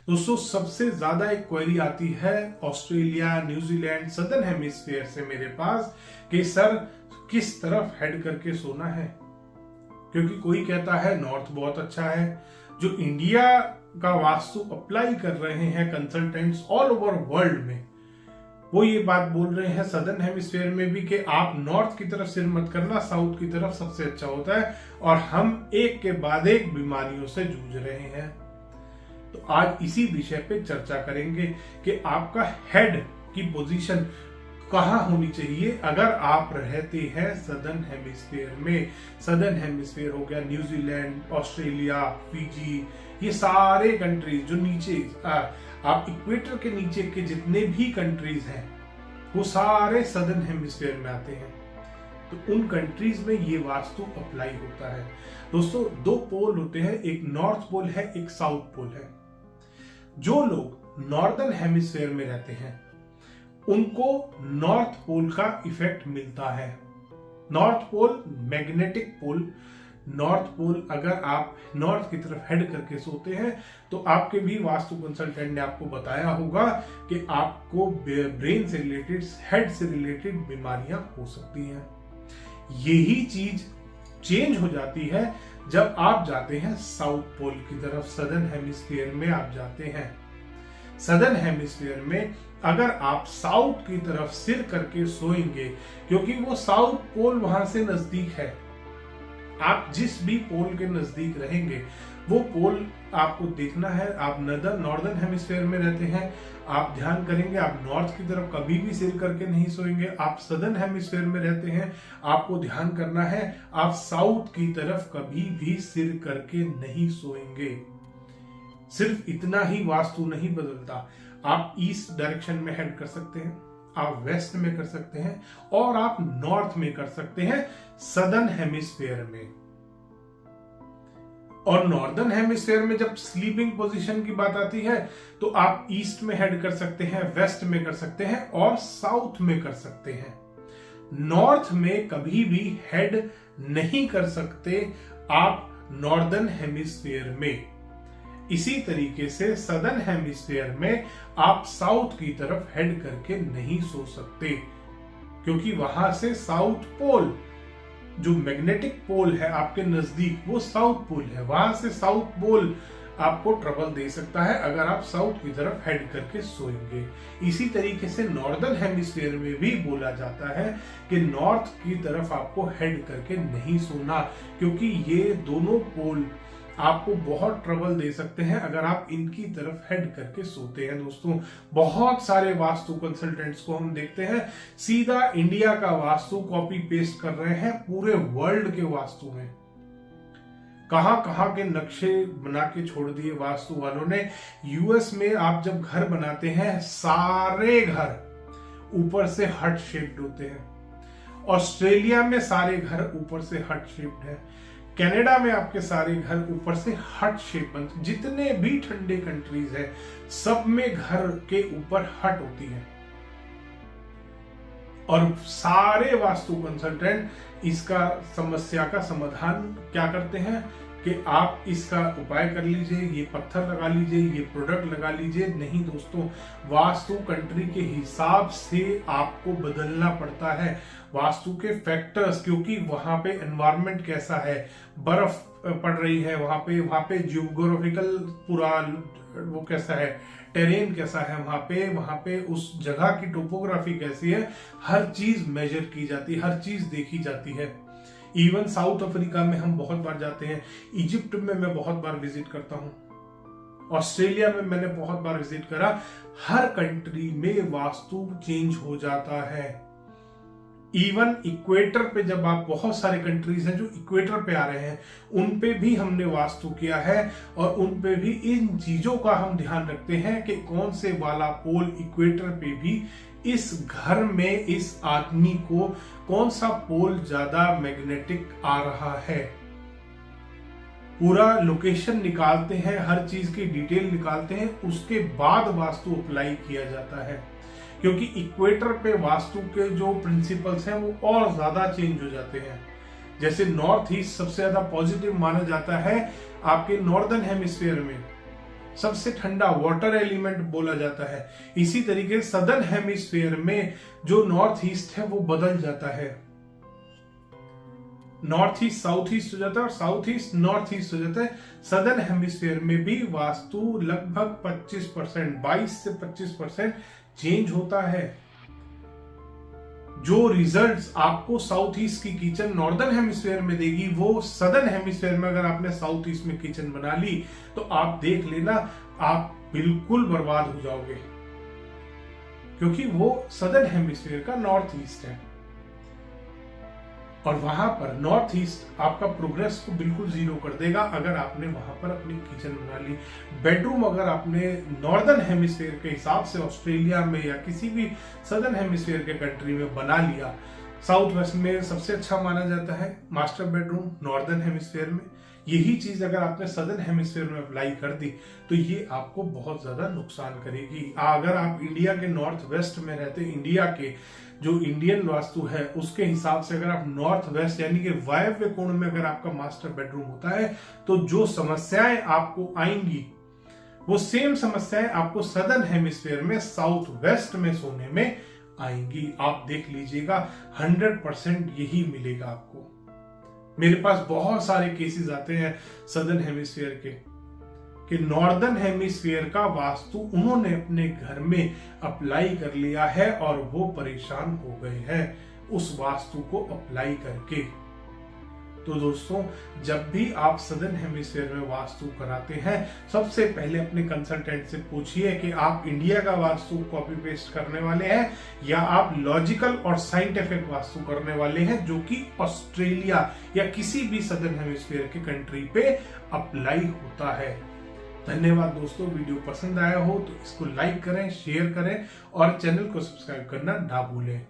दोस्तों सबसे ज्यादा एक क्वेरी आती है ऑस्ट्रेलिया, न्यूजीलैंड, सदर्न हेमिस्फीयर से मेरे पास कि सर किस तरफ हेड करके सोना है। क्योंकि कोई कहता है नॉर्थ बहुत अच्छा है। जो इंडिया का वास्तु अप्लाई कर रहे हैं कंसल्टेंट्स ऑल ओवर वर्ल्ड में, वो ये बात बोल रहे हैं सदर्न हेमिस्फीयर में भी कि आप नॉर्थ की तरफ सिर मत करना, साउथ की तरफ सबसे अच्छा होता है। और हम एक के बाद एक बीमारियों से जूझ रहे हैं। तो आज इसी विषय पे चर्चा करेंगे कि आपका हेड की पोजीशन कहां होनी चाहिए अगर आप रहते हैं सदर्न हेमिस्फीयर में। सदर्न हेमिस्फीयर हो गया न्यूजीलैंड, ऑस्ट्रेलिया, फिजी, ये सारे कंट्रीज जो नीचे आप इक्वेटर के नीचे के जितने भी कंट्रीज हैं वो सारे सदर्न हेमिस्फीयर में आते हैं। तो उन कंट्रीज में ये वास्तु अप्लाई होता है। दोस्तों दो पोल होते हैं, एक नॉर्थ पोल है, एक साउथ पोल है। जो लोग नॉर्दर्न हेमिस्फीयर में रहते हैं उनको नॉर्थ पोल का इफेक्ट मिलता है। North pole magnetic pole, north pole अगर आप नॉर्थ की तरफ हेड करके सोते हैं तो आपके भी वास्तु कंसल्टेंट ने आपको बताया होगा कि आपको ब्रेन से रिलेटेड, हेड से रिलेटेड बीमारियां हो सकती हैं। यही चीज चेंज हो जाती है जब आप जाते हैं साउथ पोल की तरफ, सदर्न हेमिस्फीयर में आप जाते हैं। सदर्न हेमिस्फीयर में अगर आप साउथ की तरफ सिर करके सोएंगे, क्योंकि वो साउथ पोल वहां से नजदीक है, आप जिस भी पोल के नजदीक रहेंगे वो पोल आपको देखना है। आप नॉर्दर्न हेमिस्फीयर में रहते हैं, आप ध्यान करेंगे आप नॉर्थ की तरफ कभी भी सिर करके नहीं सोएंगे। आप सदर्न हेमिस्फीयर में रहते हैं, आपको ध्यान करना है आप साउथ की तरफ कभी भी सिर करके नहीं सोएंगे। सिर्फ इतना ही वास्तु नहीं बदलता, आप ईस्ट डायरेक्शन में हेड कर सकते हैं, आप वेस्ट में कर सकते हैं और आप नॉर्थ में कर सकते हैं सदर्न हेमिस्फीयर में। और नॉर्दर्न हेमिस्फीयर में जब स्लीपिंग पोजीशन की बात आती है तो आप ईस्ट में हेड कर सकते हैं, वेस्ट में कर सकते हैं और साउथ में कर सकते हैं। नॉर्थ में कभी भी हेड नहीं कर सकते आप नॉर्दर्न हेमिस्फीयर में। इसी तरीके से सदर्न हेमिस्फीयर में आप साउथ की तरफ हेड करके नहीं सो सकते, क्योंकि वहां से साउथ पोल, जो मैग्नेटिक पोल है आपके नजदीक, वो साउथ पोल है, वहां से साउथ पोल आपको ट्रबल दे सकता है अगर आप साउथ की तरफ हेड करके सोएंगे। इसी तरीके से नॉर्दर्न हेमिस्फीयर में भी बोला जाता है कि नॉर्थ की तरफ आपको हेड करके नहीं सोना, क्योंकि ये दोनों पोल आपको बहुत ट्रबल दे सकते हैं अगर आप इनकी तरफ हेड करके सोते हैं। दोस्तों बहुत सारे वास्तु कंसल्टेंट्स को हम देखते हैं सीधा इंडिया का वास्तु कॉपी पेस्ट कर रहे हैं पूरे वर्ल्ड के वास्तु में। कहां के नक्शे बना के छोड़ दिए वास्तु वालों ने। यूएस में आप जब घर बनाते हैं सारे घर ऊपर से हार्ट शेप्ड होते हैं। ऑस्ट्रेलिया में सारे घर ऊपर से हार्ट शेप्ड है। कनाडा में आपके सारे घर ऊपर से हार्ट शेप बनते। जितने भी ठंडे कंट्रीज है सब में घर के ऊपर हट होती है। और सारे वास्तु कंसल्टेंट इसका समस्या का समाधान क्या करते हैं कि आप इसका उपाय कर लीजिए, ये पत्थर लगा लीजिए, ये प्रोडक्ट लगा लीजिए। नहीं दोस्तों, वास्तु कंट्री के हिसाब से आपको बदलना पड़ता है। वास्तु के फैक्टर्स, क्योंकि वहां पे एनवायरनमेंट कैसा है, बर्फ पड़ रही है वहां पे जियोग्राफिकल पूरा वो कैसा है, टेरेन कैसा है वहां पे उस जगह की टोपोग्राफी कैसी है, हर चीज मेजर की जाती है, हर चीज देखी जाती है। इवन साउथ अफ्रीका में हम बहुत बार जाते हैं, इजिप्ट में मैं बहुत बार विजिट करता हूं, ऑस्ट्रेलिया में मैंने बहुत बार विजिट करा। हर कंट्री में वास्तु चेंज हो जाता है। इवन इक्वेटर पे जब आप, बहुत सारे कंट्रीज हैं जो इक्वेटर पे आ रहे हैं, उन पे भी हमने वास्तु किया है और उन पे भी इन चीजों का हम ध्यान रखते हैं कि कौन से वाला पोल इक्वेटर पे भी इस घर में इस आदमी को कौन सा पोल ज्यादा मैग्नेटिक आ रहा है। पूरा लोकेशन निकालते हैं, हर चीज की डिटेल निकालते हैं, उसके बाद वास्तु अप्लाई किया जाता है। क्योंकि इक्वेटर पे वास्तु के जो प्रिंसिपल्स हैं वो और ज्यादा चेंज हो जाते हैं। जैसे नॉर्थ ईस्ट सबसे ज्यादा पॉजिटिव माना जाता है आपके नॉर्दर्न हेमिस्फीयर में, सबसे ठंडा वाटर एलिमेंट बोला जाता है। इसी तरीके सदर्न हेमिस्फीयर में जो नॉर्थ ईस्ट है वो बदल जाता है, नॉर्थ ईस्ट साउथ ईस्ट हो जाता है और साउथ ईस्ट नॉर्थ ईस्ट हो जाता है। सदर्न हेमिस्फीयर में भी वास्तु लगभग 25%, 22 से 25% चेंज होता है। जो रिजल्ट्स आपको साउथ ईस्ट की किचन नॉर्दर्न हेमिस्फीयर में देगी, वो सदर्न हेमिस्फीयर में अगर आपने साउथ ईस्ट में किचन बना ली तो आप देख लेना, आप बिल्कुल बर्बाद हो जाओगे, क्योंकि वो सदर्न हेमिस्फीयर का नॉर्थ ईस्ट है और वहां पर नॉर्थ ईस्ट आपका प्रोग्रेस को बिल्कुल जीरो कर देगा अगर आपने वहां पर अपनी किचन बना ली। बेडरूम अगर आपने नॉर्दर्न हेमिस्फीयर के हिसाब से ऑस्ट्रेलिया में या किसी भी सदर्न हेमिस्फीयर के कंट्री में बना लिया, साउथ वेस्ट में सबसे अच्छा माना जाता है मास्टर बेडरूम नॉर्दर्न हेमिस्फीयर में। यही चीज अगर आपने सदर्न हेमिस्फीयर में अप्लाई कर दी तो ये आपको बहुत ज्यादा नुकसान करेगी। अगर आप इंडिया के नॉर्थ वेस्ट में रहते, इंडिया के जो इंडियन वास्तु है उसके हिसाब से अगर आप नॉर्थ वेस्ट यानी कि वायव्य कोण में अगर आपका मास्टर बेडरूम होता है तो जो समस्याएं आपको आएंगी वो सेम समस्याएं आपको सदर्न हेमिस्फीयर में साउथ वेस्ट में सोने में आएंगी। आप देख लीजिएगा 100% यही मिलेगा आपको। मेरे पास बहुत सारे केसेस आते हैं सदर्न हेमिस्फीयर के कि नॉर्दर्न हेमिस्फीयर का वास्तु उन्होंने अपने घर में अप्लाई कर लिया है और वो परेशान हो गए हैं उस वास्तु को अप्लाई करके। तो दोस्तों, जब भी आप सदर्न हेमिस्फीयर में वास्तु कराते हैं, सबसे पहले अपने कंसल्टेंट से पूछिए कि आप इंडिया का वास्तु कॉपी पेस्ट करने वाले हैं या आप लॉजिकल और साइंटिफिक वास्तु करने वाले हैं जो कि ऑस्ट्रेलिया या किसी भी सदर्न हेमिस्फीयर के कंट्री पे अप्लाई होता है। धन्यवाद दोस्तों, वीडियो पसंद आया हो तो इसको लाइक करें, शेयर करें और चैनल को सब्सक्राइब करना ना भूलें।